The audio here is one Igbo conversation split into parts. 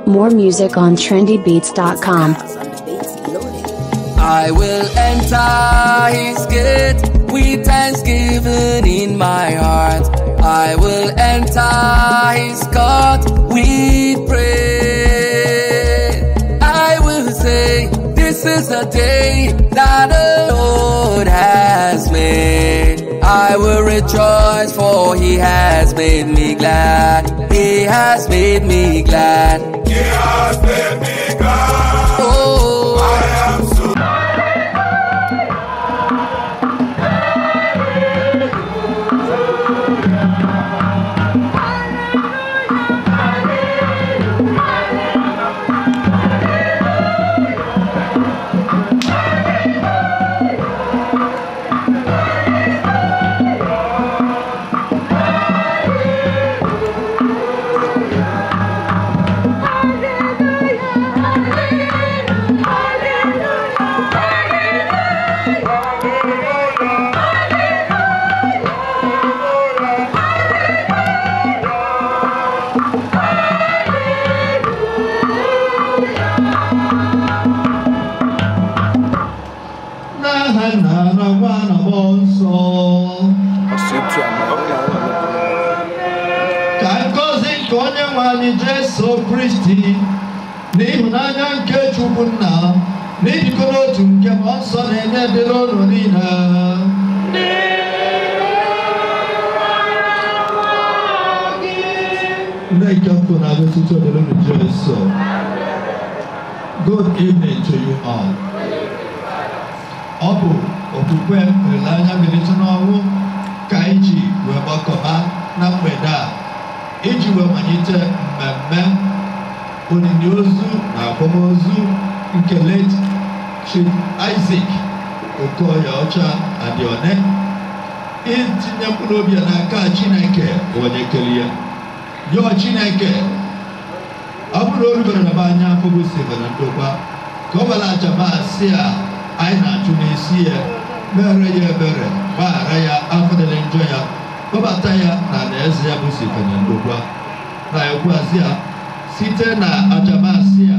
More music on trendybeats.com. I will enter his gate with thanksgiving in my heart. I will enter his court with praise. I will say, this is the day that the Lord has made. I will rejoice, for he has made me glad. He has made me glad. He has made me glad. Oh, I am so Jesu Kristi n'ịhụnanya nke Chukwu Nna n'ịdịkọ n'otu nke Mmụọ Nsọ na-enye dịrị unu niile. Good evening to you all. Ọ bụ okwukwe olileanya mbilite n'ọnwụ ka anyị ji wee gbakọba na mgbede a iji wee malite mmemme olili ozu na akwamozu nke late Chief Isaac Okoye-Ọcha Adione, itinye mkpụrụ obi n'aka Chineke onye kere ya. Yọọ Chineke, ọ bụrụ na o rubere na be anya afọ bụ si na ndokwa ka ọ balacha masị a anyị na-achụ n'isi ya, mere ya ebere, gbaghara ya afọ dịrị njọ ya, kpọbata ya na alaeze ya bụ si na ndokwa. Na ekwuazị ya site na ajamasị ya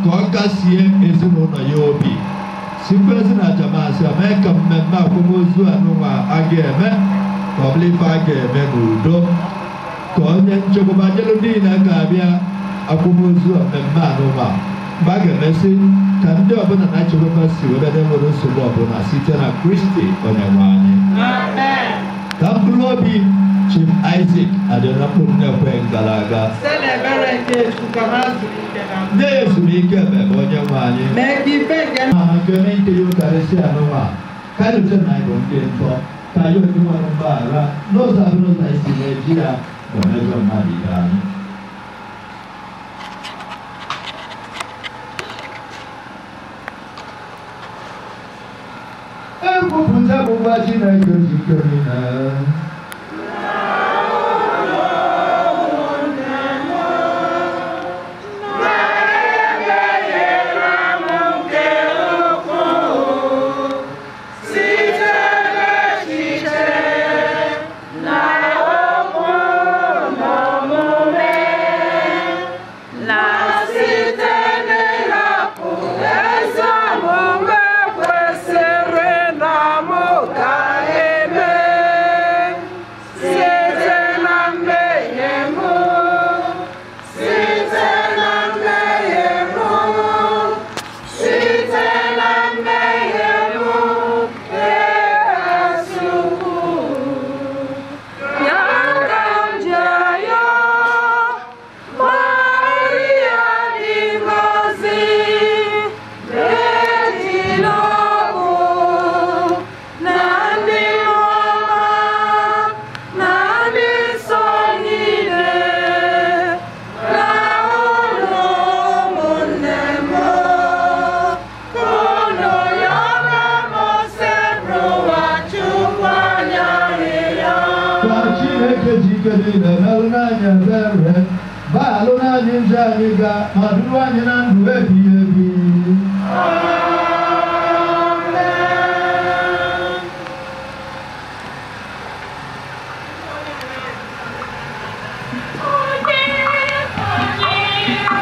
ka ọ gasie ezinụlọ ya obi, sikwezi na ajamasị ya mee ka mmemme akwamozu anụnwa a ga-eme ka ọ bụrụ ife a ga-eme n'udo, ka onye nchekwaba nyelu niile ga-abịa akwamozu mmemme anụnwa mgbe a ga-emesi ka ndị ọbụla na-echekwaba si webe na-enwere nsogbu ọbụla site na Kristi Onyenwe anyị. Ka mkpụrụ obi Chief Isaac Adione na-ekwe ngalaga na-ezumike ebe Onyenwe anyị nke na-ike ya ụkarịsị anụnwa karịa na ịbụ ndị ntọ ka ya otu nwere mgbaghara n'ụzọ abụrụza isi na-eji ya bụ mejọ mmadụ ibe anyị. Ekwupụta bụkwa Chineke jikere na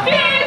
Yeah.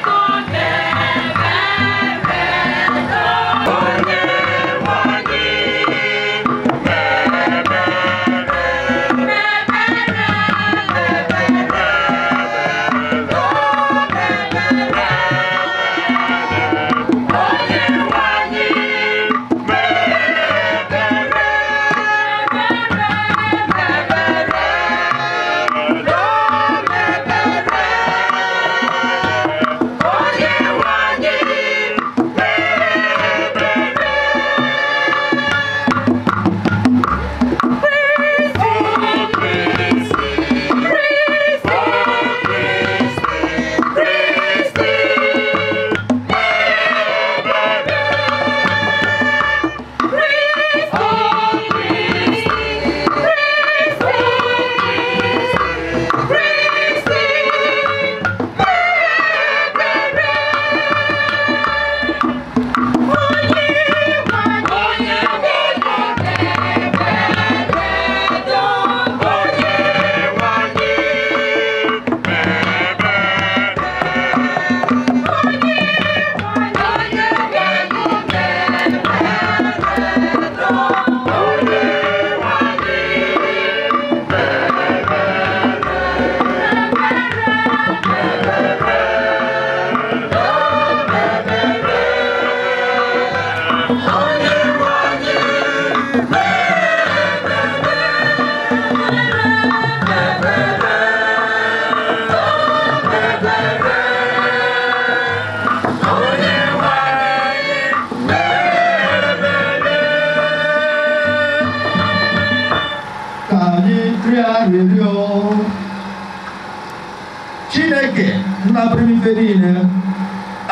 Chineke nna pụrụ ife niile,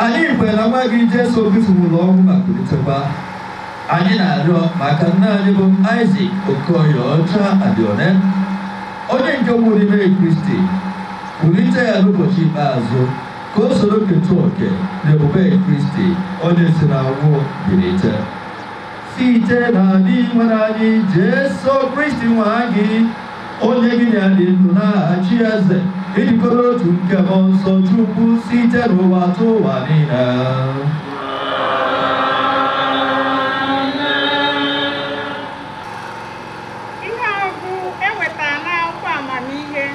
anyị kwere na nwa gị Jesu Kristi nwụrụ ọnwụ ma kulitekwa. Anyị na-arịọ maka nna anyị bụ Isaac Okoye Ọcha Adione, onye nke nwụrụ n'ime Kristi, kulite ya n'ụbọchị ikpeazụ ka o soro keta oke n'ebube Kristi onye si na ọnwụ bilite. Site na ndị nwere anyị Jesu Kristi nwa gị, onye gị na dị ndụ na-achị eze ịdịkọrọ otu nke mmụọ nsọ Chukwu site n'ụwa atọ ụwa niile. Ihe ọgụ ewetara n'akwụkwọ amamihe.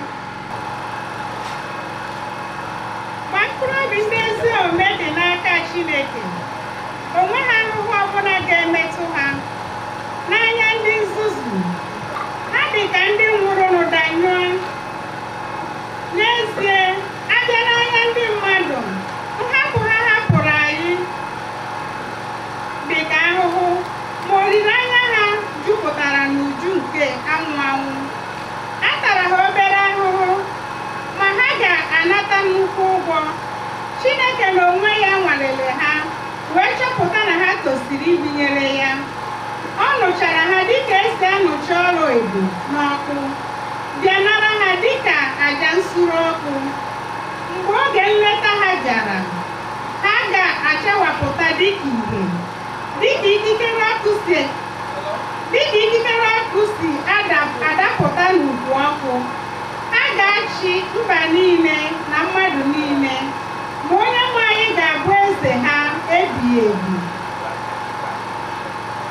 Ma mkpụrụ obi ndị ezi omume dị n'aka Chineke, onwe ha ahụhụ ọbụla ga-emetụ ha. N'anya ndị nzuzu, ha dị ka ndị nwụrụ n'ụdanyụọ. N'ezie, abịa n'anya ndị mmadụ, nhapụ ha hapụrụ anyị dị ka ahụhụ, ma olileanya ha jupụtara n'uju nke anwụ anwụ. A tara ha obere ahụhụ, ma ha ga-anata nnukwu ụgwọ. Chineke n'onwe ya nwalere ha, wee chọpụta na ha tosiri ibinyere ya. Ọ nụchara ha dịka esi anụcha ọrụ edo n'ọkụ, bịa nara ha dịka àjà nsure ọkụ. Mgbe oge nleta ha bịara, ha ga-achawapụta dịka ìhè, dịka ikikere ọkụ si adapụta n'ukwu ọkụ. Ha ga-achị mba niile na mmadụ niile, ma onye nwe anyị ga-abụ eze ha ebighị ebi.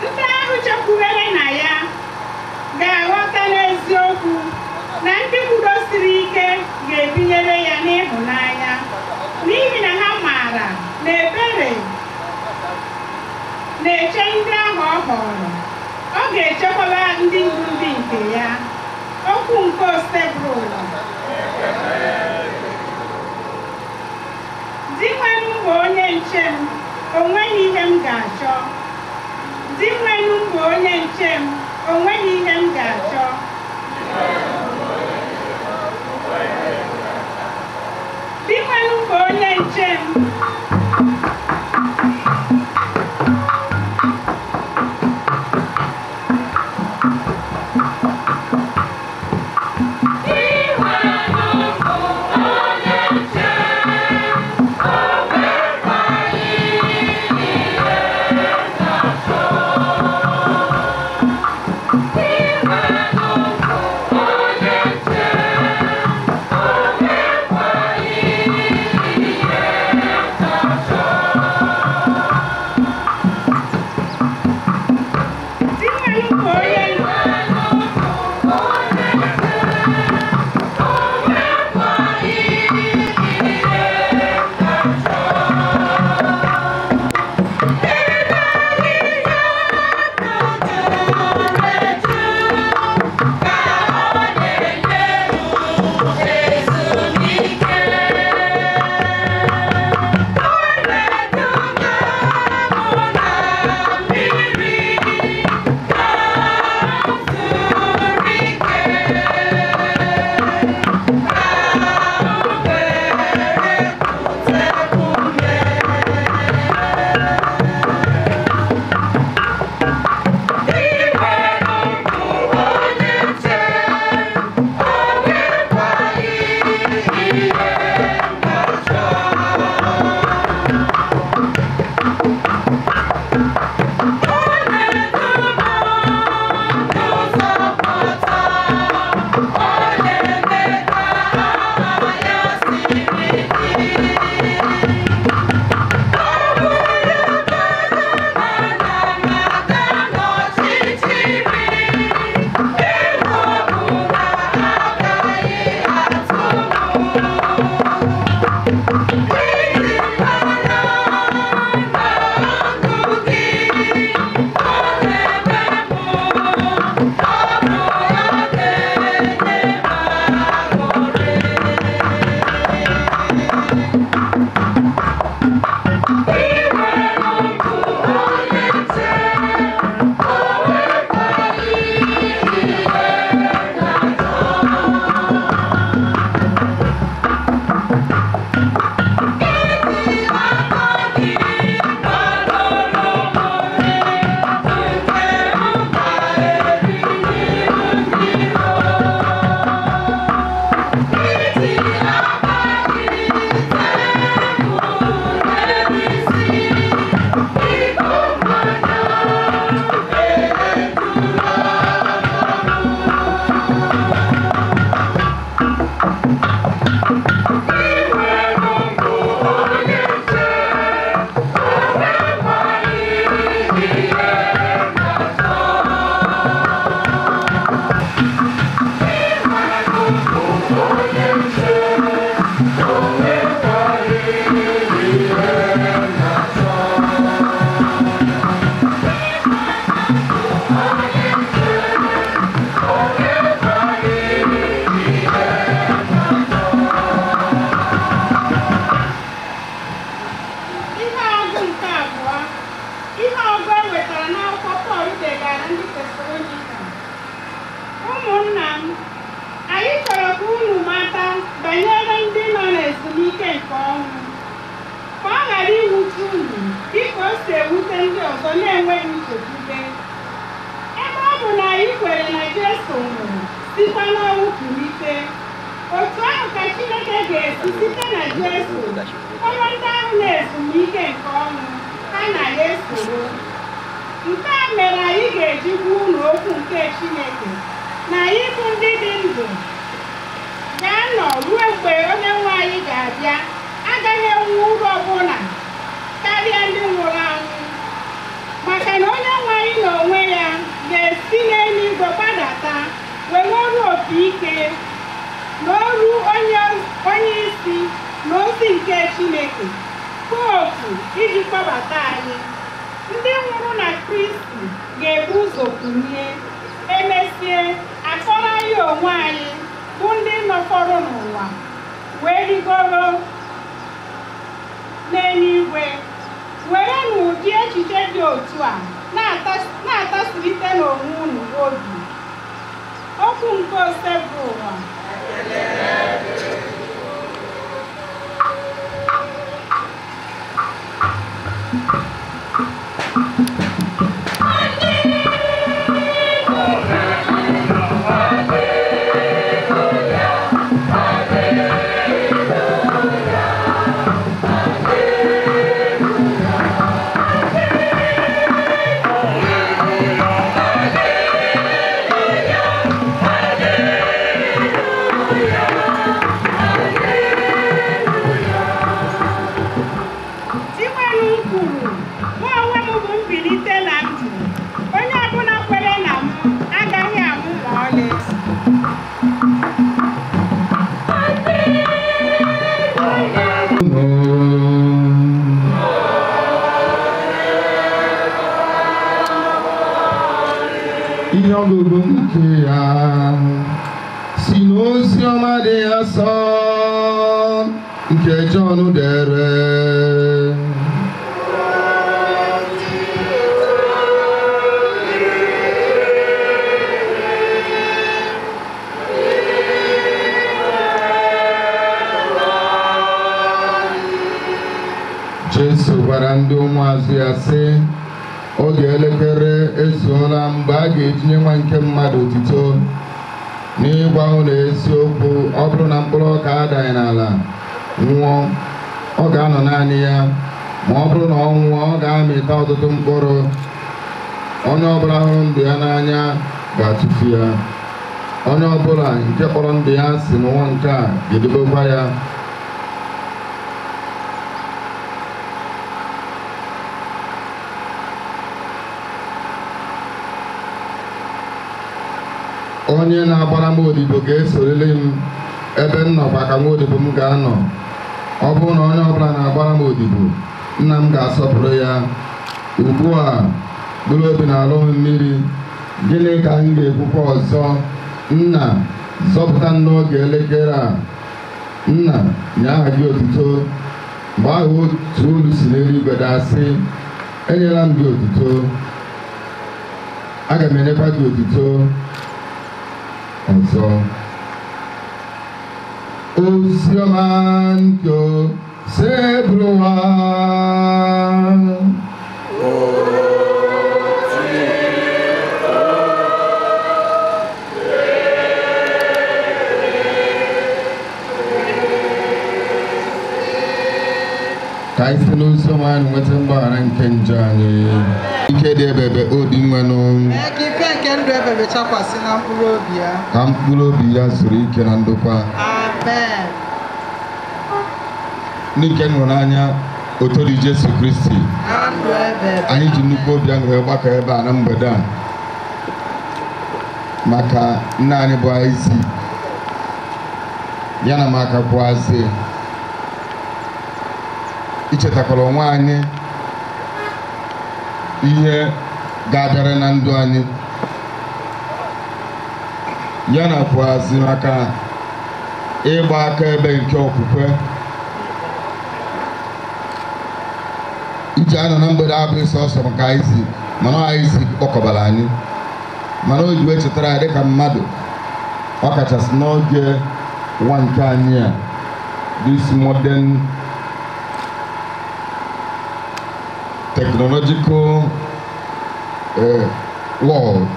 Ndị ahụ chekwubere na ya ga-aghọta n'eziokwu na ndị kwudosiri ike ga-ebinyere ya n'ịhụnanya, n'ihi na ha maara na ebere na-eche ndị ahụ ọ họrọ. Ọ ga-echekwaba ndị ndu ndị nke ya. Okwu nke Ostebrol. Di nwenu bụ onye nche m, o nweghị ihe m ga-achọ. Di nwenu bụ onye nche m, o nweghị ihe m ga-achọ. Di nwenu bụ onye nche m. dịka o si ewute ndị ọzọ na-enweghị nchekwube. Ebe ọ bụ na anyị kwere na Jesu nwụrụ sikwa n'ọnwụ kulite, otu ahụ ka Chineke ga-esi site na Jesu kpọrọ ndị ahụ na-ezumike nke ọnwụ ha na ya esoro. Nke a mere anyị ga-eji gwa unu okwu nke Chineke na anyị bụ ndị dị ndụ ga-anọ ruo mgbe onye nwe anyị ga-abịa, agaghị enwe uru ọbụla karịa ndị nwụrụ anwụ, maka na onye nwe anyị n'onwe ya ga-esi n'eluigwe gbadata wee ọrụ opi ike n'ọrụ onye isi na ozi nke Chineke kootu iji kpọbata anyị. Ndị nwụrụ na Kristi ga-ebu ụzọ kunie, emesie akọrọ anyị onwe anyị bụ ndị nọfọrọ n'ụwa wee rigoro n'eluigwe, were n'ụdị echiche dị otu a na-atasilite n'onwe unu obi. Okwu nke ose bụ ụwa. Ihe ọgụgụ nke ya si n'ozi ọma dị asọ nke Jọn dere. Jesu gwara ndị ụmụazụ ya sị, oge elekere ezuola mgbe a ga-etinye nwa nke mmadụ otito. N'ịgwa unu eziokwu, ọ bụrụ na mkpụrụ ọka adaghị n'ala nwụọ, ọ ga-anọ naanị ya, ma ọ bụrụ na ọ nwụọ, ọ ga-amịta ọtụtụ mkpụrụ. Onye ọbụla hụrụ ndụ ya n'anya ga-atụfu ya. Onye ọbụla nke kpọrọ ndụ ya si n'ụwa nke a ga-edobekwa ya. Onye na-agbara m odibo ga-esorịrị m ebe m nọkwa ka nwa odibo m ga-anọ. Ọ bụrụ na onye ọbụla na-agbara m odibo, nna m ga-asọpụrụ ya. Ugbu a mkpụrụ obi na-alụ m mmiri, gịnị ka m ga-ekwukwa ọzọ? Nna, zọpụta m n'oge elekere a. Nna, nye aha gị otuto. Mgbe ahụ otu olu si n'eluigwe daa sị, enyela m gị otuto, aga m enyekwa gị otuto ọzọ. Ozi ọma nke ose bụrụ ụwa. Ka anyị site n'ozi ọma anyị nweta mgbaghara nke njọ anyị. Ike dị ebebe obi nwenụ. Ike nke ndụ ebebe chakwasị na mkpụrụ obi ya. Ka mkpụrụ obi ya zuru ike na ndokwa. Amen. N'ike nhụnanya otori Jesu Kristi, anyị ji nnukwu obi aṅụrị gbakọ ebe a na mgbede a maka nna anyị bụ Isaac ya na maka kwụazị ichetakwara onwe anyị ihe ga-abịara na ndụ anyị, ya na kwụazị maka ịgba aka ebe nke okwukwe iji anọ na mgbede abụghị sọsọ maka Isaac, mana Isaac kpọkọbara anyị, mana o ji wee chetara ya dịka mmadụ, ọ kachasị n'oge nwa nke anyị a, this modern technological world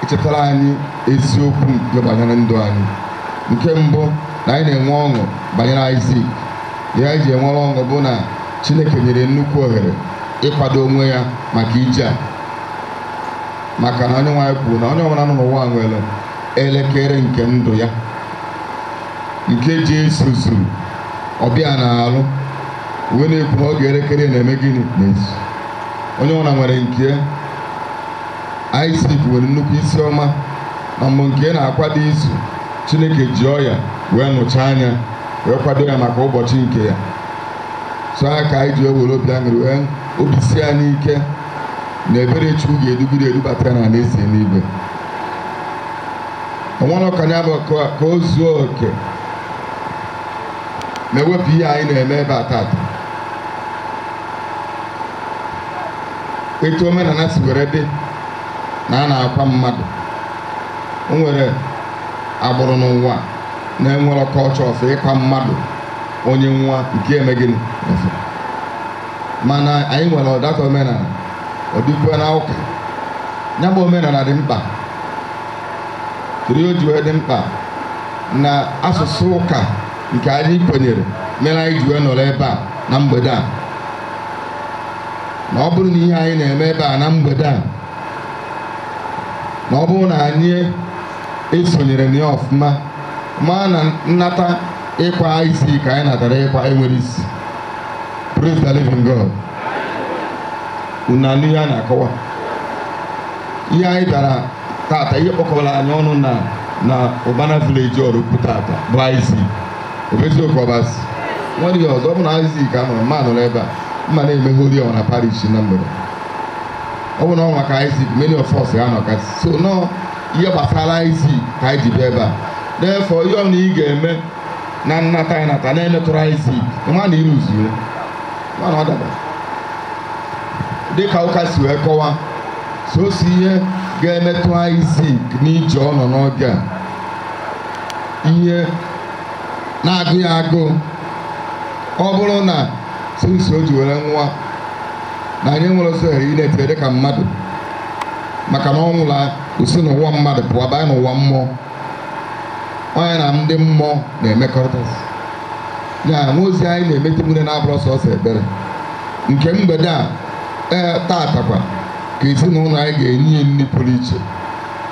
echetara anyị eziokwu nke banyere ndụ anyị. Nke mbụ na anyị na-enwe ọṅụ banyere Isaac. Ya anyị ji enwere ọṅụ bụ na Chineke nyere nnukwu ohere ịkwado onwe ya maka ije a, maka na onye nwe anyị kwuru na onye ọbụla nọ n'ụwa nwere elekere nke ndụ ya nke ji esozuru ọbịa na-alụ uwe na-ekwu na oge elekere na-eme gịnị n'ezu. Onye ọbụla nwere nke Isaac nwere nnukwu isi ọma na mbụ nke na-akwado izu Chineke ji ọya wee nụcha anya wee kwado ya maka ụbọchị nke ya. So ya ka anyị ji ewere obi aṅụrị wee obi sie anyị ike na ebere Chukwu ga-edugide edubata na n'ezi n'igwe. Onwere ọkanya bụ ka o zuo oke ma ewepụ ihe anyị na-eme ebe a tata. Etu omenala si were dị na a na-akwa mmadụ, o nwere agbụrụ n'ụwa na-enwere culture of ịkwa mmadụ onye nwa nke eme gịnị, mana anyị nwere ọdata omenala ọ dịkwa na ụka. Ya bụ omenala dị mkpa. Tiri o ji wee dị mkpa na asụsụ ụka nke anyị kwenyere mere anyị ji wee nọrọ ebe a na mgbede a. Na ọ bụrụ na ihe anyị na-eme ebe a na mgbede a, na ọ bụrụ na anyị esonyere na ya ọfụma, ma na nnata ịkwa isi ka anyị natara ịkwa enwere isi. Praise the living God. Unu anụ ya na-akọwa ihe anyị bịara tata, ihe kpọkọbara anyị ọnụ na Ụbana village ọrụkwu tata bụ Isaac. Obeziokwu ọbasi nwere ihe ọzọ. Ọ bụ na Isaac ka nọrọ mma nọrọ ebe a mma na-emeghori ọna parish na mgbede. Ọ bụ na ọ maka Isaac many of us ya nọkasị. So nọ ihe gbasara Isaac ka anyị ji bịa ebe a. Therefore ihe ọ na ị ga-eme na nnata anyị nata na-emetụrụ Isaac ma na ịrụzuru ma na ọ daba dịka ụka si wee kọwa. So si ihe ga-emetụ Isaac n'ije ọ nọ n'oge a, ihe na-agụ ya agụ. Ọ bụrụ na sinsi o ji were nwa na anyị nwere ọsọ ị na-etere dịka mmadụ, maka na ọ nwụla osi n'ụwa mmadụ pụọ banye n'ụwa mmụọ. Onye na ndị mmụọ na-emekọrịta ya nwa ozi anyị na-emete nwere na-abụrụ sọsọ ekpere nke mgbede a. Tatakwa ka ezinụlọ anyị ga-enye nri pụrụ iche.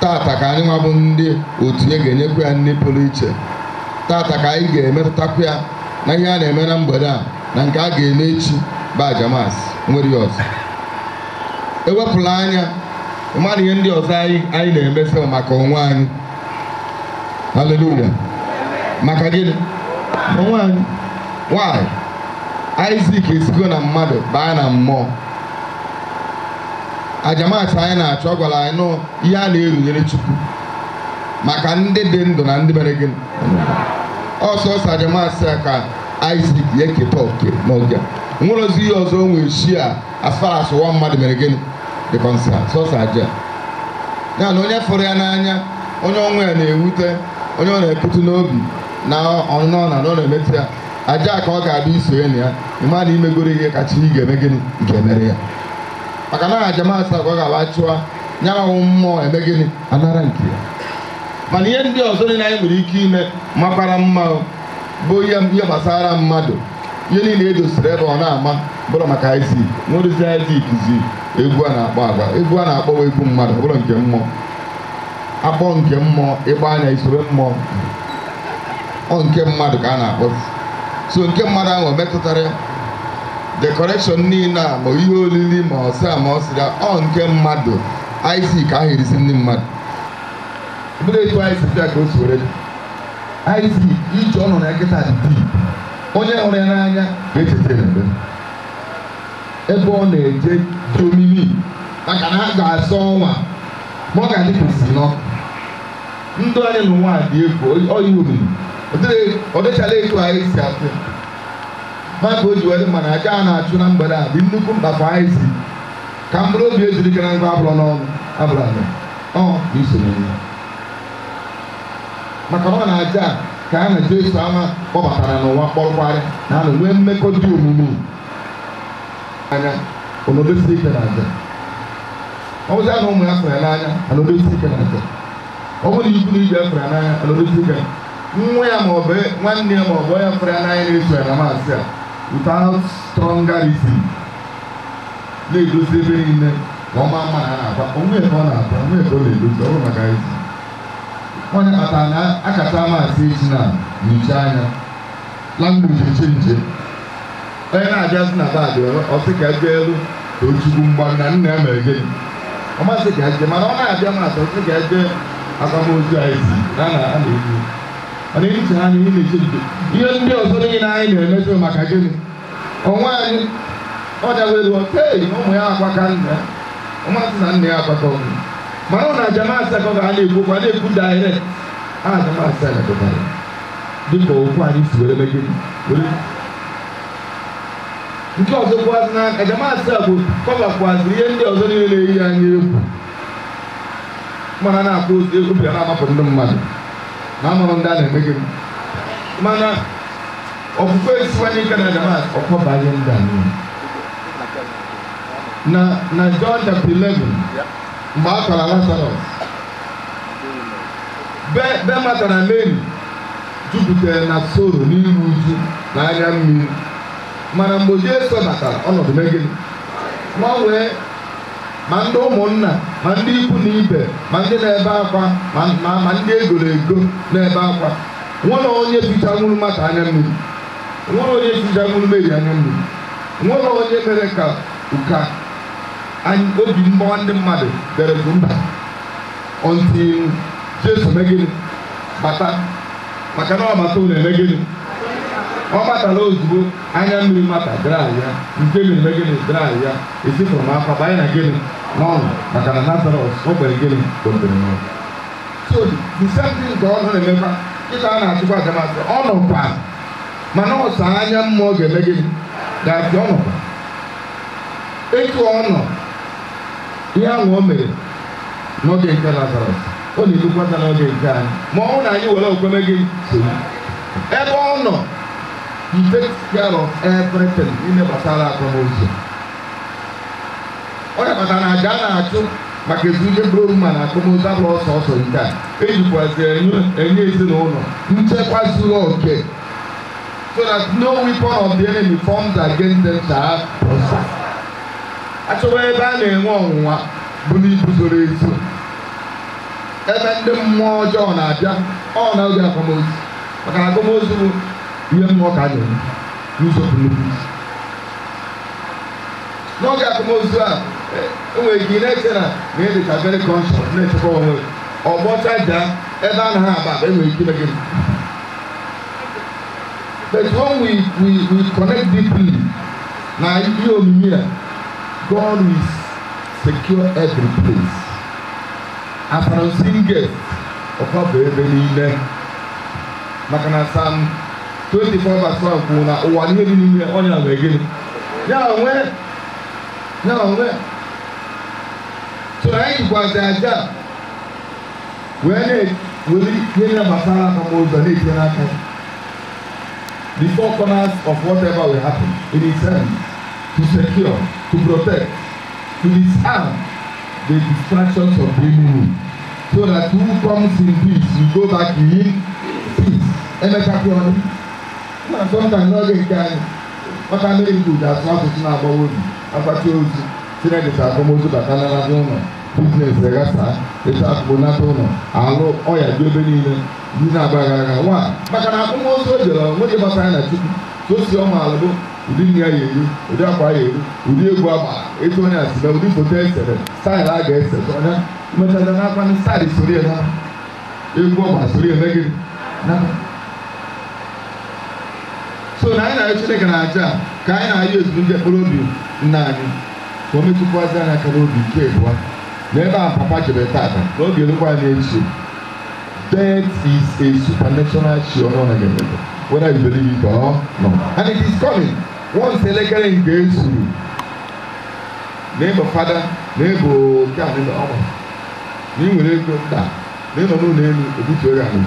Tata ka anyị nwa bụ ndị otu ya ga-enyekwa ya nri pụrụ iche. Tata ka anyị ga-emetụtakwa ya na ihe a na-eme na mgbede a na nke a ga-eme echi bụ ajamas nwere ya ọzọ. Ewepụla anya mmadụ ihe ndị ọzọ anyị na-emesi maka onwe anyị. Hallelujah. Maka gịnị? Onwe anyị. Why? Isaac esigo na mmadụ baa na mmụọ. Ajamas anyị na-achọ gwara anyị nụ ihe a na-erunyere Chukwu maka ndị dị ndụ na ndị mere gịnị. Ọsọsọ ajamas ya ka Isaac ya eketa oke n'oge a. Nwere ozi ihe ọzọ o nwere shi a as far as ụwa mmadụ mere gịnị dị concern. Sọsọ aja ya na onye fụrụ ya n'anya, onye ọnwụ ya na-ewute, onye ọ na-eputu n'obi na ọnụnọ na ọ na-emetụ ya aja ka ọ ga-abịa isonye na ya. Ịma na imegoro ihe kacha ị ga-eme gịnị nke mere ya, maka na ajamas ka ọ ga-aba chụọ nyanwụ mmụọ eme gịnị anara nke ya. Mana ihe ndị ọzọ niile anyị nwere ike ime makwara mma bụ ihe gbasara mmadụ. Ihe niile edosiri ebe ọ na-ama bụrụ maka Isaac. Nwerezi Isaac zi egwu a na-akpọ agba, egwu a na-akpọwa egwu mmadụ bụrụ nke mmụọ. Akpọ nke mmụọ ịgba anya isoro mmụọ, ọ nke mmadụ ka a na-akpọ. So nke mmadụ ahụ metụtara decoration niile a ma ihe olili ma ọsị ma ọ sịrị ọ nke mmadụ. Isaac ahụ erisi ndị mmadụ. Bụrụ etu Isaac ya ka o si were Isaac ije ọ nọ na nkịta dị onye hụrụ ya n'anya ga-echetara ebe ọ na-eje dị omimi, maka na ha ga-asọ ọnwa ma ọ ga-adị kwesịrị n'ọkụ. Ndụ anyị n'ụwa dị egwu ọyị omimi. Ọ dịchala etu anyị si atụ maka o ji were mana aja a na-achụ na mgbede a dị nnukwu mkpa Isaac ka mkpụrụ obi ezuru ike na ngwa abụrụ n'ọnụ abụrụ anyị ọ bụ isonye ya, maka na ọ na-aja ka a na Jesu ama kpọbatara n'ụwa kpọrọkwarị na anụ nwee mmekọ dị omimi. anya ọnọdụsi ike na aja ọ bụzi na ụmụ ya fụrụ ya n'anya ọnọdụsi ike na aja ọ bụrụ ikwu na ibe ya fụrụ ya n'anya ọnọdụsi ike nwa ya ma ọ bụ nwanne ya ma ọ bụ onye fụrụ ya n'anya na-eso ya na maasị a without stronger reason na-edozi ebe niile ka ọma mma na na-akwa onwe ka ọ na-akwa onwe ka ọ na-edozi ọ bụ maka ezi onye kpatara na akacha maasị echi na nyiche anya language echenje onye na-abịazi na baadị ọsị ka eje elu ka ochukwu mgba na nna ya mere gịnị ọ masị ka eje mana ọ na-abịa maasị ọsị ka eje akwamozu anyị si a na-ewu ọ na-ehicha ha n'ihe na-echenje ihe ndị ọzọ niile anyị na-emeso maka gịnị onwe anyị ọ dawere ọtei na ụmụ ya akwaka nna ya ọmasị na nna ya akwaka ọgụ mana ọ na-aja maasị ka ọ ga na-ekwukwa na-ekwu direct aja maasị a na-ekọtara dịka okwu anyị si were megide were nke ọzọ kwazị n'aka jamasị a bụ kọbakwazị ihe ndị ọzọ niile na-eyi anya egwu mana na-akpọ obi a na-amapụ ndị mmadụ na amụrụ ndị a na-emegide mana ọpụpụ esiwanye ike na jamasị ọkọbanye ndị a niile na John chapter 11 mgbe a kọrọ Lazarus be Martha na Mary jupụtara na soro n'iru uju na anya mmiri mana mgbe Jesu batara ọnọdụ megide gbanwee ma ndị ụmụnna ma ndị ikwu na ibe ma ndị na-ebe akwa ma ndị egoro ego na-ebe akwa nwere onye ficha nwuru Martha anya mmiri nwere onye ficha nwuru Mary anya mmiri nwere onye mere ka ụka obi mgbawa ndị mmadụ bere bụ mba until Jesu megide bata maka na ọ bata ụlọ emegide ọ matala ozugbo anya mmiri mata dara ya nke mere megide dara ya esifụrụ m akwa banye na gịnị n'ọnụ maka na Lazarus o kwere gịnị kpọtere n'ọnụ so the same thing ka ọ nọ na-emekwa ịta a na-achịkwa jamasị ọ nọkwa mana ọsọ anya mmụọ ga-eme gịnị ga-abịa ọ nọkwa etu ọ nọ ihe ahụ o mere n'oge nke Lazarus ọ na-elukwata n'oge nke anyị ma ọ na anyị were okweme gị soro ebe ọ nọ he takes care of everything ime gbasara akwamozu onye kpatara na aja a na-achụ maka ezumike bụrụ ma na akwamozu abụrụ ọsọ ọsọ nke a ejikwazi enye ezinụlọ nchekwa zuru oke so that no weapon of the enemy formed against them shall prosper. Achọwa ebe a na-enwe ọnwụnwa bụ n'ibu zoro ezo ebe ndị mmụọ ọjọọ na-abịa ọ na-oge akwamozu maka na akwamozu bụ ihe mmụọ ka a na-eme n'ụzọ pụrụ n'oge akwamozu a enwere ike na-eche na ị dịka very conscious na-echekwa onwe ọgbọcha ja ebe a naghị aba enwere ike imegide but when we connect deeply na ihe omimi a God will secure every place. As an unseen guest of our baby, maka na Psalm 24 verse 1 kwuru na ụwa ihe dị n'ime onye na megide ya onwe so na anyị jikwazi aja wee ihe na-gbasara akwamozu na-etinye n'aka the four corners of whatever will happen in his hands to secure, to protect, to disarm the distractions of the enemy, so that who comes in peace will go back in peace. Sometimes not getting kind. What I made good, that's what it's not about. After you see that it's a commodity, but another business, the rest, it's a bonatono. I know, oh yeah, you're being in the one. But I come also, what you must find a chicken. So, see your malabo. Ụdị nri ya eri, ụdị akwa ya eri, ụdị egwu agba, etu onye asịba, ụdị foto esere, staịlụ a ga-ese, onye mmetụta n'akwa ndị staịlụ soro ya na egwu ọgba soro ya megide. So na anyị na-arịọ Chineke na-aja ka anyị na-arịọ ezumike mkpụrụ obi nna anyị ka o metụkwazị anya aka n'obi nke abụọ na ebe a papa jere tata n'oge erukwa na-echi. Death is a supernatural shield on again, whether you believe it or not, and it is coming. Once elekere nke esuru n'ebe fada n'ebe oke a n'ebe ọma na ị nwere ego nta na ịnọ n'ụlọ elu ebutu ego ahụ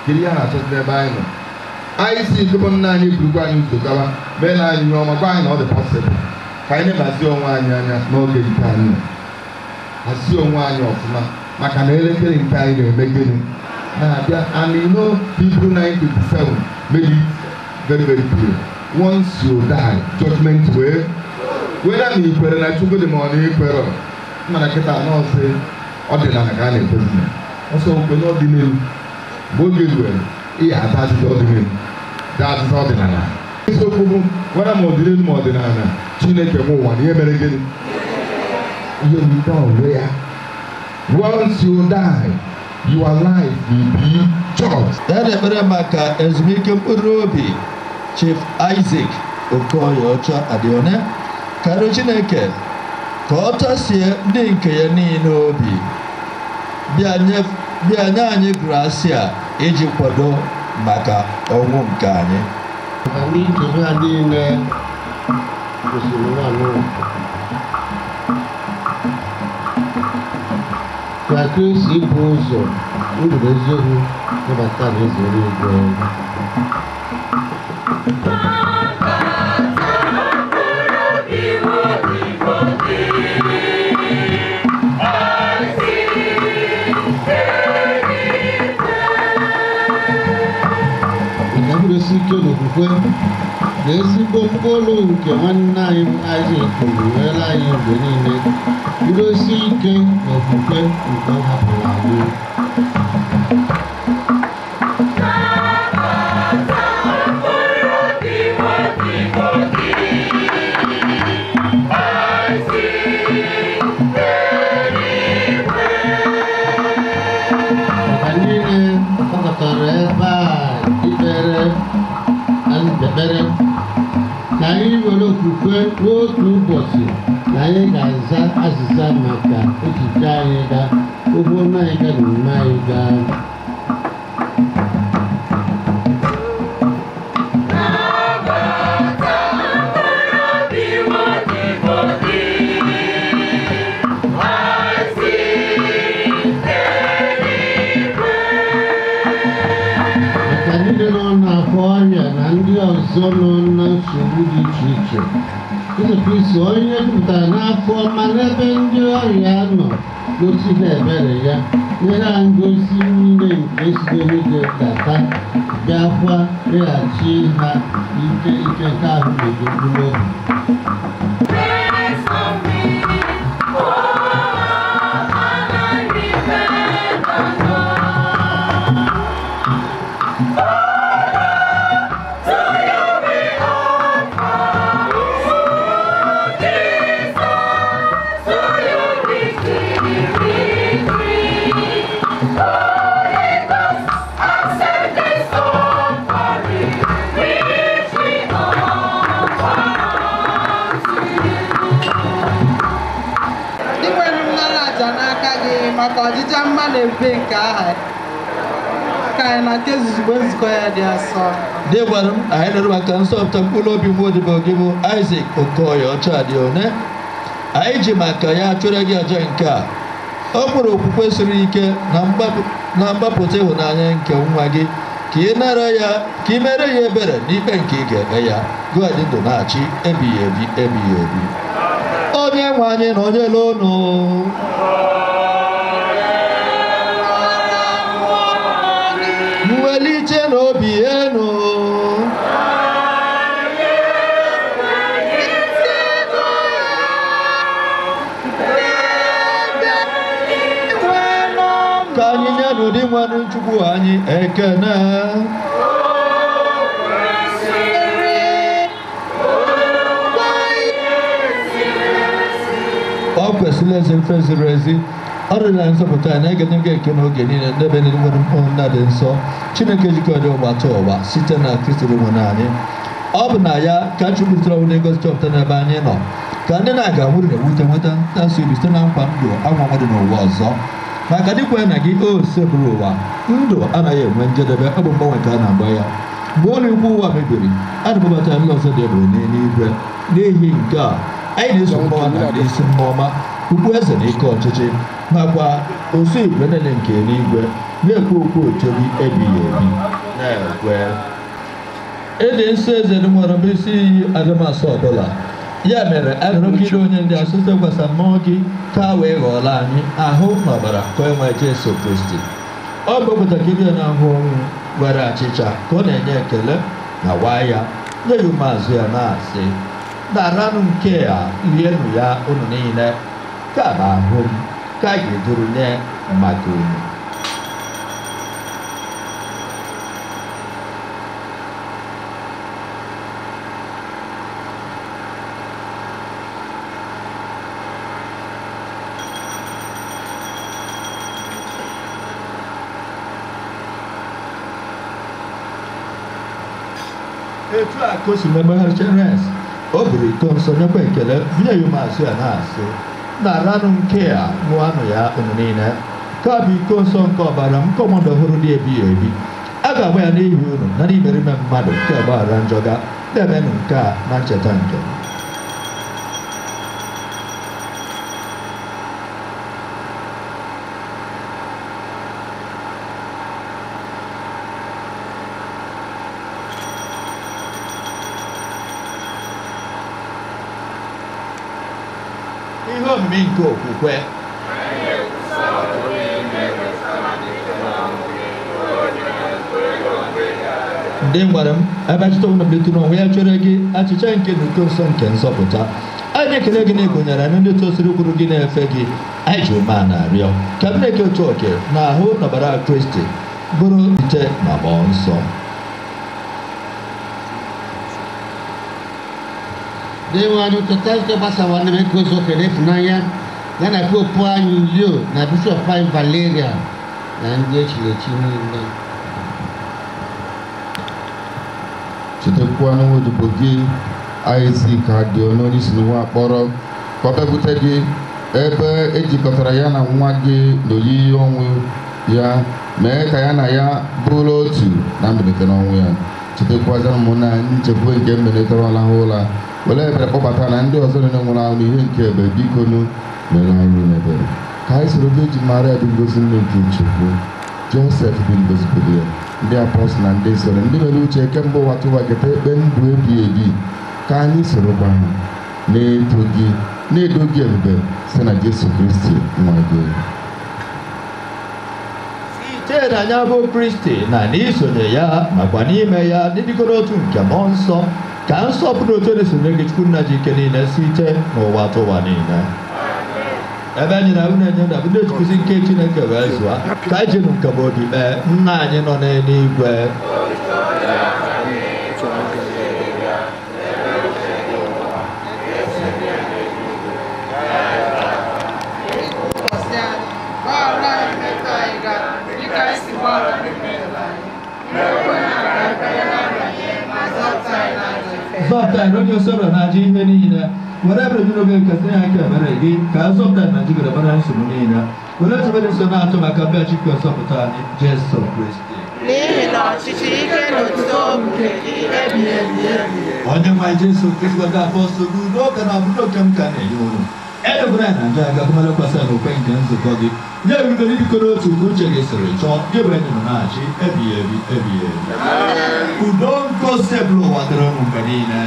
kiri ya na-achọta n'ebe anyị nọ Isaac bụ nna anyị burukwa anyị ụzọ gawa mee na anyị nye ọma gwa anyị na ọ dị possible ka anyị na-azi onwe anyị anya n'oge nke anyị hazie onwe anyị ọfụma maka na elekere nke anyị na-eme gịnị na-abịa. And you know Hebrew 9:27 made it very very clear. Once you die, judgment way. Whether na ikwere na Chukwu dị ma ọ na ikwere mana kịta nọọsụ ọdịnala ka a na-ekwezi ọsọ okwe n'ọdịnihu mgbe oge ruere ihe ata azịza ọdịnihu daa azịza ọdịnala. Isiokwu bụ gwara ma ọdịnihu ma ọdịnala Chineke nwe ụwa na ihe mere gịnị ihe nrite onwe ya. Once you die, your life will be judged. Ya na-ekpere maka ezumike mkpụrụ obi Chief Isaac Okoye-Ocha Adione karụ Chineke ka ọ tasie ndị nke ya niile obi bịa nye anyị gracia iji kwado maka ọnwụ nke anyị. Ndị nchebe ha niile kwesịrị nwanụ ka Kristi bụ ụzọ ndụ eziokwu nabata na eze eluigwe. Isi ike n'okwukwe na ezigbo mkpụrụ nke nwanne anyị Isaac kwuru weela anyị mgbe niile idosi ike n'okwukwe nke ọ hapụrụ anyị. Maka niile gbakọtara ebe a ikpere ekpere ka anyị were okwukwe n'otu ụbọchị na anyị ga-aza azịza maka echiche anyị gaa ụgbọ anyị gaa na omume anyị gaa. Na ndị ọzọ nọ na nsogbu dị iche iche Jesu Kristi onye jupụtara n'afọ ma n'ebe ndị ọrịa nọ gosi ha ebere ya nye ha ngosi niile nke si n'eluigwe data bịakwa meghachi ha ike nke ahụ na-edogbu n'obi. maka ọdịja mma na ebe nke aha ka anyị na nke zuzugbe nzukọ ya dị asọ. Dị gwara m anyị nọrọ maka nsọpụta mkpụrụ obi m odibo gị bụ Isaac Okoye-Ocha Adione. Anyị ji maka ya chụrụ gị aja nke a. Ọ kpọrọ okwukwe siri ike na mgbapụta ịhụnanya nke nwa gị ka ị nara ya ka ị mere ya ebere n'ikpe nke ị ga-eme ya gụọ dị ndụ na-achị ebighị ebi ebighị ebi. Onye nwe anyị na onye lonu mwelite n'obi enu ka anyị nye n'ụdị nwanụ Chukwu anyị ekene. Ọ kwesịrị ezi mfe ziri ezi ọ dị na nzọpụta ya na-egenye gị eke n'oge niile ndebe ndị nwere ụmụnna dị nsọ Chineke jikọrọ ọgbata ụwa site na Kristi nwere anyị. Ọ bụ na ya ka Chukwu sitere ọnwụ na-egosi chọpụta n'ebe anyị nọ ka ndị na-aga nwere na-ewute nweta ntasị obi site na nkwa ndụ anwa dị n'ụwa ọzọ. Maka dịkwa na gị o sebụrụ ụwa ndụ anaghị enwe njedebe, ọ bụ mgbanwe ka a na-agba ya. Mgbe ụlọ ikwu ụwa mebiri a na-akpọbata ndị ọzọ dị ebere n'eluigwe. N'ihi nke a anyị na-eso mgbawa na n'isi mmụọma ukwu eze na ike ọchịchị makwa osu igwe niile nke eluigwe na-ekwu okwu ochebi ebighị ebi na-ekwe ịdị nsọ eze nwere bụ isi iyi adịmasị ọbụla ya mere arịrịọ onye ndị asụsụ gwasa mmụọ gị ka wee ghọọla anyị ahụ na ọbara ka o nwee Jesu Kristi. Ọ bụ pụtakịrị na-ahụ ọnwụ were achịcha ka ọ na-enye ekele na waa ya nye ya ụmụazụ ya na-asị daranụ nke a rienụ ya unu niile ka bụ ahụ m ka a ga-eduru nye maka unu. Etu a ka o si memegharịcha res o buru iko nsọ nyekwa ekele bunye ya ụmụazụ ya na-asị daranụ nke a ṅụanụ ya unu niile ka bụ iko nsọ nke ọbara m kọmanda ọhụrụ dị ebighị ebi a ga-agba ya n'ihi unu na n'imerime mmadụ nke ọgbaghara njọga na-emenụ nke a na ncheta nke m. Ihe omimi nke okwukwe ndị nwere m ebe achịcha ụlọ mbilite n'onwe ya chere gị achịcha nke n'uko nsọ nke nzọpụta anyị ekele gị na-egonyere na ndị tosiri kwuru gị na-efe gị anyị ji ume a na-arịọ ka m na-eke otu oke na ahụ n'ọbara Kristi bụrụ ite na mmụọ nsọ. Dewanụ teta nke gbasawa na eke ụzọ kere ịfụnanya ya na popu anyị Leo na bishọp anyị Valeria na ndị echiri echi niile. chetakwa n'odibo gị Isaac Adịọnụ onye si n'ụwa akpọrọ ka ọ bịakwute gị ebe ejikọtara ya na nwa gị n'oyiyi ọnwụ ya mee ka ya na ya bụrụ otu na mbilite n'ọnwụ ya. Chetakwazịrị m na nchekwa nke mmeliterala ha ụla were ebere kpọbata na ndị ọzọ niile nwụrụ anwụ n'ihe nke ebe bikonu mere anyị n'ebere ka anyị soro Virgin Maria dị ngozi nne nke Chukwu, Joseph dị ngozi ya, ndị apọstọl na ndị nsọ ndị mere uche kemgbe ụwa tụwa keta ekpe ndụ ebighị ebi ka anyị sorokwa ha na-eto gị na-edo gị ebube site na Jesu Kristi nwa gị. Site na anya bụ Kristi na n'isonye ya makwa n'ime ya dịdịkọrọ otu nke mmụọ nsọ ka nsọpụrụ otu na-esonye gị Chukwu nna ji ike niile site n'ụwa tụwa niile. Ebe anyị na unu enye na ndị Chukwuzi nke Chineke wee zụa ka anyị jenụ nke bụ obi kpee nna anyị nọ n'eluigwe. Zọpụta anyị onye sọrọ na-ajụ ihe niile were ebere dị n'oge nketa ya nke ebere gị ka a zọpụta na jigoro bara nsogbu niile were tụbere nso na-atụ maka mbịa Chukwu nzọpụta anyị Jesu Kristi. N'ihi na ọchịchị ike na otuto bụ nke gị ebighị ebi. Onye nwe anyị Jesu Kristi gwara apọstọl gị n'oge na ọbụla oke m ka na-enye unu edegbere anyị na nje aga kụmalekwasị na okwe nke nzukọ gị nye ebube n'ibiko n'otu nke uche gị siri chọọ gị bụ enyi nọ na-achị ebighị ebi ebighị ebi. Udo ngozi ebule ụwa dịrị unu mgbe niile.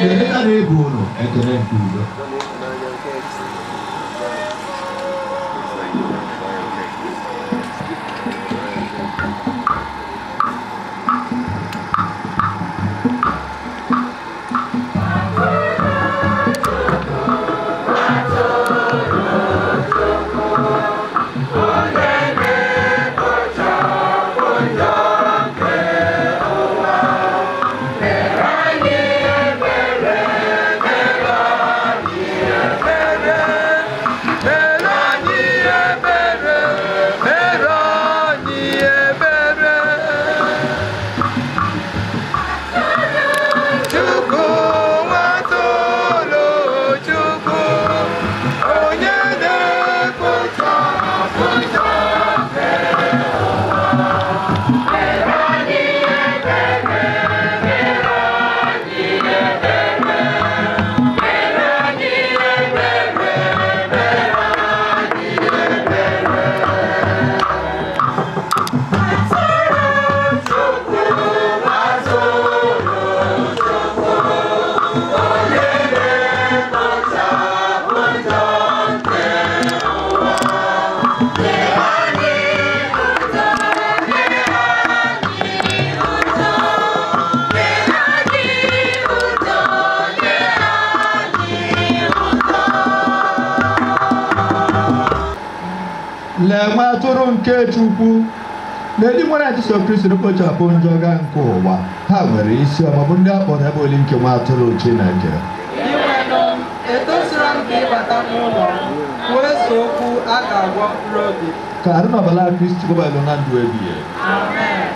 Eleta na-ebu unu ekele nke udo. lee nwa atụrụ nke Chukwu n'edi nwere Jizọs Kristi kpochapụ njọ ga nke ụwa. Ha nwere isi ọma bụ ndị akpọrọ ebe oli nke nwa atụrụ Chineke. Etosira m ka ịbata n'ụlọ kwuo ese okwu a ga-agwọ mkpụrụ obi. Ka arụ n'ọbara Kristi gọbalụ na ndụ ebighị ebi. Amen.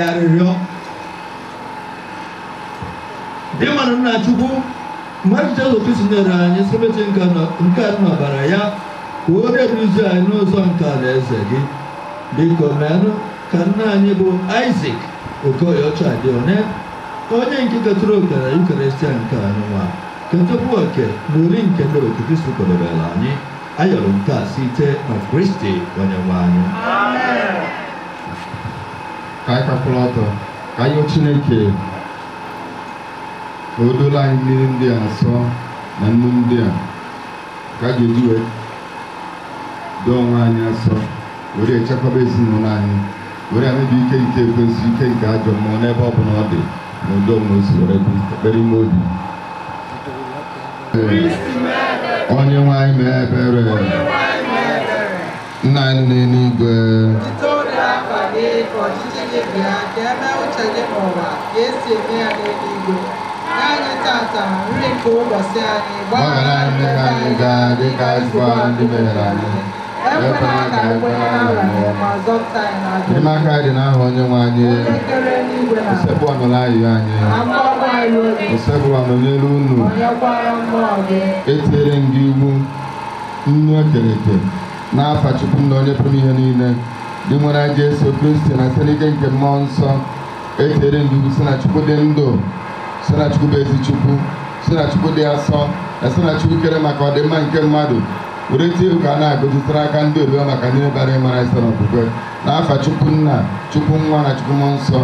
Arịrịọ dị mmanụ nna Chukwu mmadụ Jizọs Kristi nyere anyị site nke n'ọbara ya ka o na-eduzi anyị n'ụzọ nke alaeze gị. Biko menụ ka nna anyị bụ Isaac Okoye Ọchadịone onye nke ketụrụ oke na Yukarịstịa nke anyị nwa ketụpụ oke na uri nke ndị otu Kristi kwadebere anyị. Ayọrọ nke a site na Kristi onye nwe anyị. Ka anyị kpakpụrụ ọtọ ka anyị Chineke ka o dolo anyị mmiri ndị a nsọ na nnu ndị a ka a ga-eji wee doo onwe anyị asọ were echekwaba ezinụlọ anyị were amebi ike nke ekwensu ike nke ajọ mmụọ n'ebe ọ bụla ọ dị na udo m osi were bụ ekpere ime obi. Onye nwe anyị mee ebere. Nna anyị n'eluigwe, ka ọchịchị gị bịa ka eme uche gị n'ụwa ka esi eme ya n'eluigwe. Nye anyị tata nri nke ụbọchị anyị, gbaghara anyị mmehie anyị gaa dị ka anyị gbaghara ndị mehiere anyị. Ekwela ka anyị kwenye n'arịa ma zọpụta anyị n'ajọ. Enyemaka anyị dị n'aha onye nwe anyị. Onye kere eluigwe na Usekwu ọnụla ayịyọ anyị. mgbagwa anyị obi. Usekwu ọnụnyelu unu. Onye kwara mmụọ gị. Etinyere m gị iwu nnu ekere eke n'afa Chukwu na onye pụrụ ihe niile dị nwere Jesu Kristi na site n'ike nke mmụọ nsọ. Etinyere m gị iwu si na Chukwu dị ndụ, si na Chukwu bụ ezi Chukwu, si na Chukwu dị asọ, na si na Chukwu kere maka ọdịmma nke mmadụ were tie ka a na-agụzitere aka ndị obiọ maka ndị bara ịmara site n'okwukwe n'afa Chukwu Nna, Chukwu Nwa na Chukwu Mmụọ Nsọ.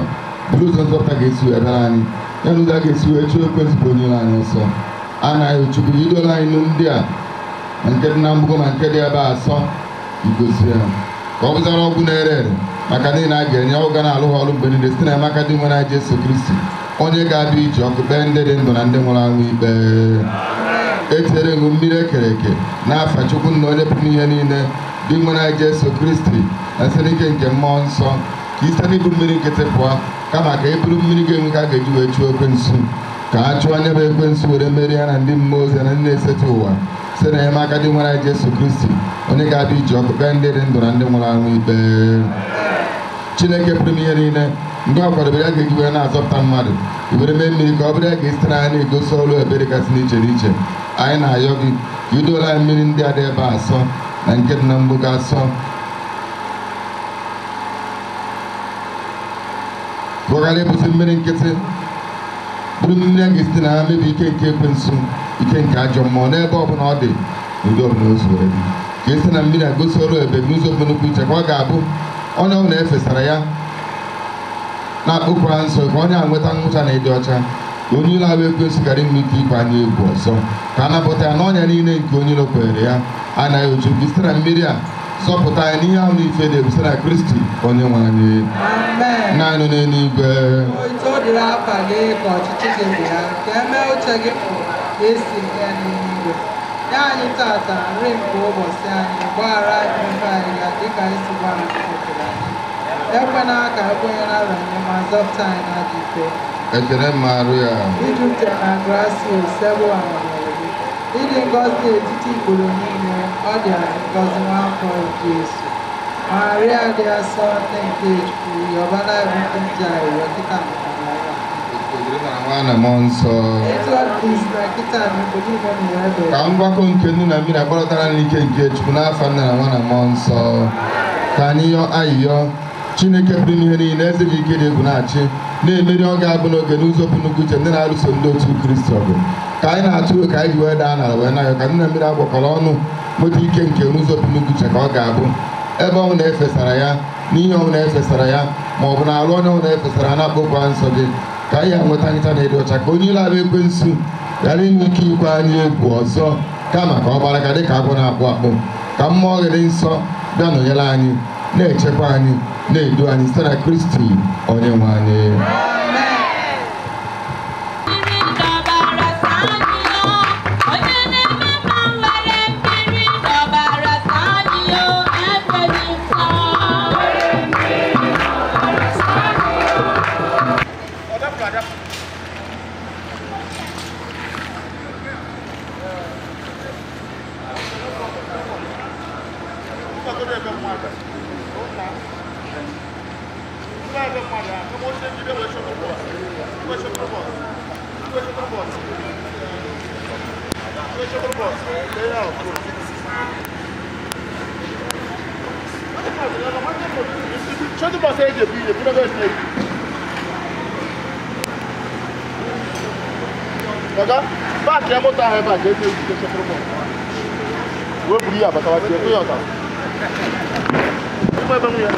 Bụrụ ụzọ nzọpụta ga-esi wee bịara anyị, ya na ụzọ a ga-esi wee chụọ ekwensu bụ onye anyị nsọ. Anaghị Chukwu idola anyị ndị a ma nke dị na mbugo ma nke dị ebe asọ igosi ya ka ọ bụzara ọgwụ na-ere ere maka ndị na a ga-enye ọgwụ ga na-alụ ha ọrụ mgbe niile site na Emeka dị nwere Jesu Kristi onye ga-abịa iji ọkụ kpee ndị dị ndụ na ndị nwụrụ anwụ ikpe. Etinyere ṅụ mmiri ekere eke n'afa Chukwu na onye pụrụ ihe niile dị nwere Jesu Kristi na site n'ike nke mmụọ nsọ ka ise n'ibu mmiri nkịtị pụọ kama ka e buru mmiri ga-enwe ka a ga-eji wee chụọ ekwensu ka a chụọ onye bụ ekwensu were merie ya na ndị mmụọ ozi na ndị na-eseta ụwa site na Emeka dị nwere Jesu Kristi onye ga-abịa iji ọkụ kpee ndị dị ndụ na ndị nwụrụ anwụ ikpe. Chineke pụrụ ihe niile mgbe ọ kwadobere ya ga-eji wee na-azọpụta mmadụ were mee mmiri ka ọ bụrụ ya ga-esite n'anya na-egosi ọrụ ebere kasị n'iche n'iche. Anyị na-ayọ gị ka idola anyị mmiri ndị a dị ebe asọ na nke dị na mgbogo asọ bụghara ịbụzi mmiri nkịtị bụrụ mmiri a ga-esite na ha mebi ike nke ekwensu ike nke ajọ mmụọ n'ebe ọ bụla ọ dị n'ụdị ọbụla o zuwere gị ka esite na mmiri a gosi ọrụ ebere n'ụzọ omenukwu iche ka ọ ga-abụ onye ọbụla efesara ya na-akpụkwa nsọ ka onye a nweta nwụcha na ịdị ọcha onye ile abụ ekwesị gara inwe ike ịkwa anyị egwu ọzọ ka a napụta ya n'ọnya niile nke onye ilo kwere ya anaghị otu gị site na mmiri a zọpụta ya n'ihe ahụ n'ife na-ebute na Kristi onye nwe anyị naanị n'eluigwe otu ọ dịrị afa gị ka ọchịchị gị bịa ka emee uche gị ka esi ya n'eluigwe nye anyị tata nri nke ụbọchị anyị gbaghara anyị mmehie anyị ya dịka anyị si gbaghara ndị mehiere anyị ekwena ka ekwenye na nranye ma zọpụta anyị n'ajọ ikpe ekele mmarụ ya ijupụta na gracias sebo amamere gị ịdị ngọzi n'etiti igboro niile ọ dị anyị ngọzi nwaafọ Jesu Maria dị asọ nne nke Chukwu yọbana ebe ndị nje anyị wee kịta nwa na mmụọ nsọ ka mgbakọ nke nnu na mmiri akpọrọtara n'ike nke Chukwu n'afọ nna na nwa na mmụọ nsọ ka anyị yọọ ayịyọ Chineke pụrụ n'ihe niile eze dị ike dị egwu na-achị na-emeri ọ ga-abụ n'oge n'ụzọ pụrụ nnukwu uche ndị na-alụso ndị otu Kristi ọgụ ka anyị na-atụ ka anyị ji wee daa n'ala wee na-ayọ ka nnu na mmiri agbakọrọ ọnụ nweta ike nke n'ụzọ pụrụ nnukwu uche ka ọ ga-abụ ebe ọnwụ na-efesara ya n'ihe ọnwụ na-efesara ya ma ọ bụ na alụ onye ọnwụ na-efesara na-akpọkwa nsọ gị ka anyị ga-nweta nkịta na-edi ọcha ka onye ile abụ ekwensu ghara inwe ike ikwe anyị egwu ọzọ kama ka ọ gbara ka dịka agwọ na-akpụ akpụ ka mmụọ gị dị nsọ bịa nọnyere anyị na-echekwa anyị na-edu anyị site na Kristi onye nwe anyị Back ya moto ahụ ebe a ga-eme ejike chekwa wee buru ya batawa tie ya ọta ebe m ya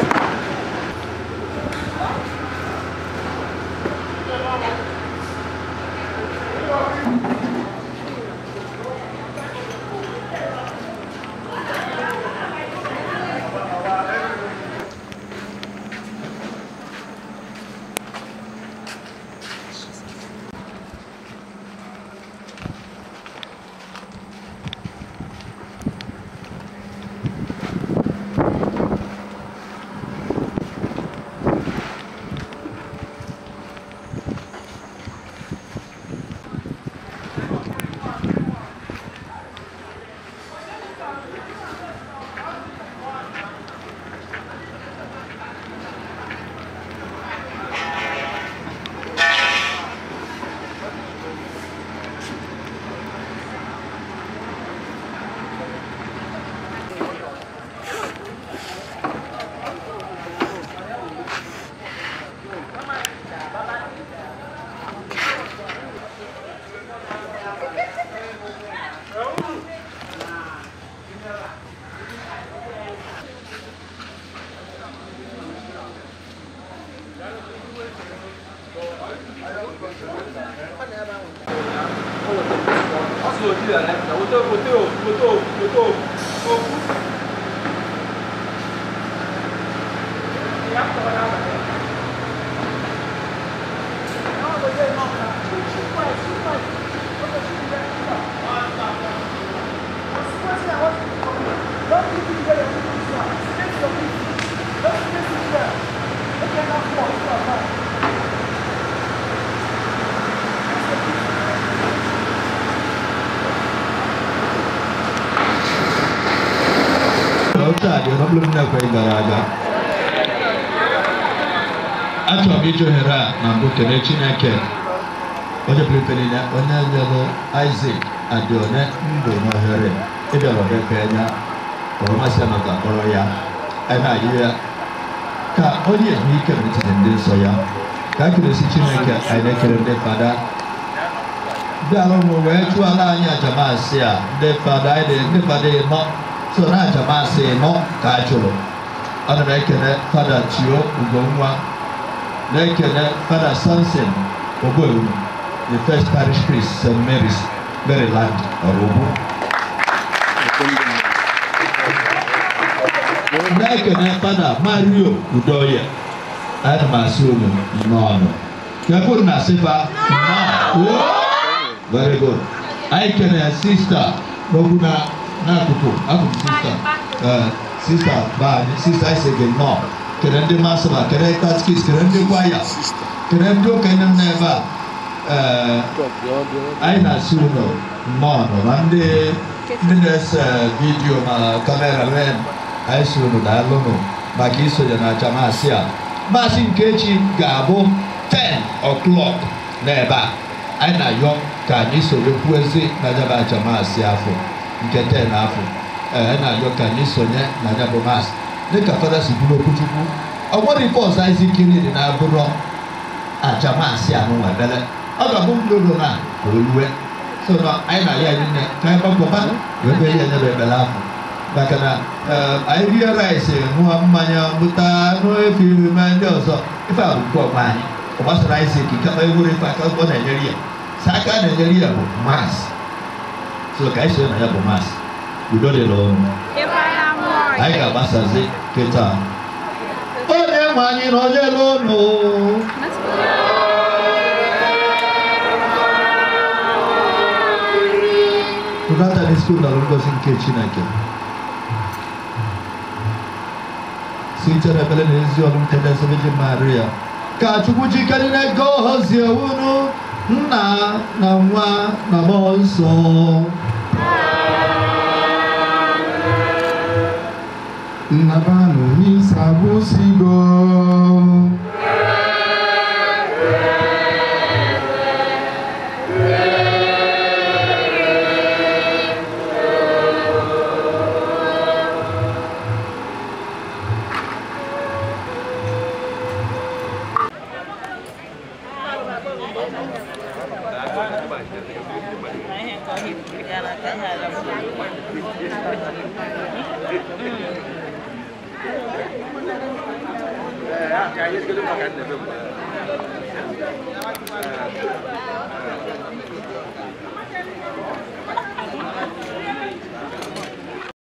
achọrọ m iji ohere a na mbụ kelee Chineke onye pụlitere ya onye nyere Isaac Adione ndụ n'ohere ịbịara ọbịa anya ọmasị maka kpọrọ ya anyị na-ayị ya ka onye ezumike n'etiti ndị nsọ ya ka kelesi Chineke anyị na-ekele ndị fada ndị alụmụ wee chụọla anyị ajamasị a ndị fada ịnọ so na ajamasị ịnọ ka a chụrụ ana m ekele fada Chio Ugonwa na-ekele fada Samson Ogbuewu the first parish priest, St. Mary's, Maryland, Orobo. Nakene Father Mario Udoye, and my son, no. Kapur na sifa, no. Very good. I can sister, Boguna Nakupo, sister, sister, I say no. Kerende Masaba, Kere Katskis, Kerende Waya, Kerendo Kenan Neva, Aina Suno, Mono, and the video, camera ren, I Suno, Dalono, Magiso, and Jamasia, Masin Kechi, Gabo, 10 o'clock, Neba, Aina Young, Kaniso, Puezi, Najaba Jamasia, Nkete Nafu, Aina Young Kaniso, Najabomas. Nika Father Sibulo Kuchuku. I want to force Isaac Kini in Aburo at Jamasia, no one better. Other Bumbo na, so now I know I can't go back. We're never laugh. Bakana, I realize Muamanya Muta, no, if you remind also, if I would go by, what's Isaac, you come over if I come on Nigeria. Saka Nigeria, mass. So, guys, I have a mass. You don't know. I got Massazi, Keta. Oh, there, man, you know, you know. You got that school that goes in kitchen again. Since the Rebellion is your Virgin Maria. Kachukuchi Kalina goes your Uno, na Namonso. Nabano Misabusigo. Kayaknya gitu makan